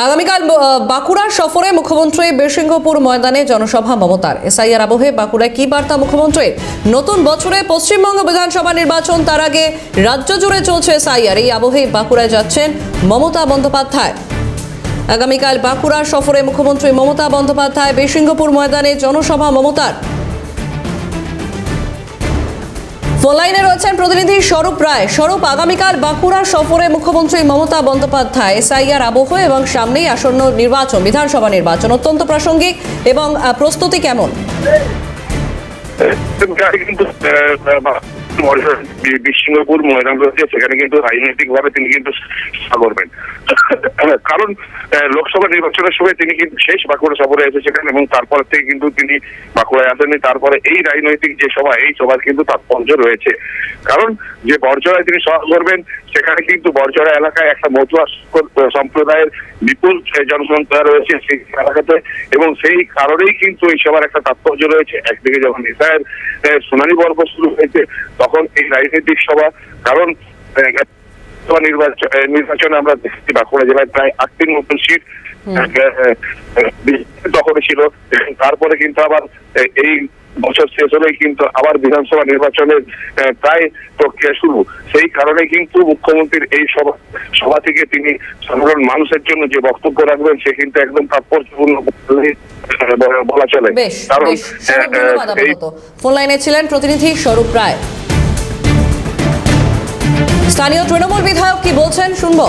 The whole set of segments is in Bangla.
আগামীকাল বাঁকুড়া সফরে মুখ্যমন্ত্রী বীরসিংহপুর ময়দানে জনসভা মমতার। এসআইআর আবহে বাঁকুড়ায় কি বার্তা মুখ্যমন্ত্রীর? নতুন বছরে পশ্চিমবঙ্গ বিধানসভা নির্বাচন, তার আগে রাজ্য জুড়ে চলছে এসআইআর। এই আবহে বাঁকুড়ায় যাচ্ছেন মমতা বন্দ্যোপাধ্যায়। আগামীকাল বাঁকুড়া সফরে মুখ্যমন্ত্রী মমতা বন্দ্যোপাধ্যায়, বীরসিংহপুর ময়দানে জনসভা মমতার। ফোন লাইনে রয়েছেন প্রতিনিধি স্বরূপ রায়। স্বরূপ, আগামীকাল বাঁকুড়া সফরে মুখ্যমন্ত্রী মমতা বন্দ্যোপাধ্যায়। এসআইআর আবহ এবং সামনেই আসন্ন নির্বাচন, বিধানসভা নির্বাচন অত্যন্ত প্রাসঙ্গিক এবং প্রস্তুতি কেমন? বীরসিংহপুর ময়দান রয়েছে, সেখানে কিন্তু রাজনৈতিক ভাবে তিনি কিন্তু করবেন, কারণ লোকসভা নির্বাচনের সময় তিনি কিন্তু শেষ বাঁকুড়া সফরে এসেছিলেন এবং তারপর থেকে কিন্তু তিনি বাঁকুড়ায় আসেননি। তারপরে এই রাজনৈতিক যে সভা, এই সভার কিন্তু তাৎপর্য রয়েছে, কারণ যে বরজড়ায় তিনি সভা করবেন, সেখানে কিন্তু বরজড়া এলাকায় একটা মতুয়া সম্প্রদায়ের বিপুল জনসংখ্যা রয়েছে সেই এলাকাতে, এবং সেই কারণেই কিন্তু এই সভার একটা তাৎপর্য রয়েছে। একদিকে যখন এসআইআর শুনানি পর্ব শুরু হয়েছে, তখন এই রাজনৈতিক সভা, কারণ নির্বাচনে আমরা দেখছি বাঁকুড়া জেলায় প্রায় 8টির মতন সিট দখলে ছিল। তারপরে কিন্তু আবার এই বছর শেষ হলেই কিন্তু আবার বিধানসভা নির্বাচনের প্রায় প্রক্রিয়া শুরু। সেই কারণে কিন্তু মুখ্যমন্ত্রীর এই সভা থেকে তিনি সাধারণ মানুষের জন্য যে বক্তব্য রাখবেন, সে কিন্তু একদম তাৎপর্যপূর্ণ বলা চলে। কারণ ফোন লাইনে ছিলেন প্রতিনিধি স্বরূপ রায়। স্থানীয় তৃণমূল বিধায়ক কি বলছেন শুনবো।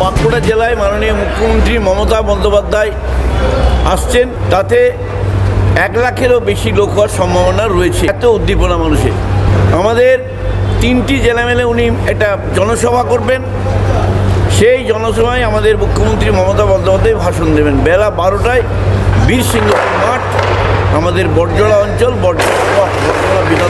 বাঁকুড়া জেলায় মাননীয় মুখ্যমন্ত্রী মমতা বন্দ্যোপাধ্যায় আসছেন, তাতে 1 লাখেরও বেশি লোক হওয়ার সম্ভাবনা রয়েছে। এত উদ্দীপনা মানুষের। আমাদের 3টি জেলা মেলে উনি একটা জনসভা করবেন। সেই জনসভায় আমাদের মুখ্যমন্ত্রী মমতা বন্দ্যোপাধ্যায় ভাষণ দেবেন বেলা 12টায় বীরসিংহপুর মাঠ, আমাদের বরজড়া অঞ্চল, বরজড়া বিধানসভা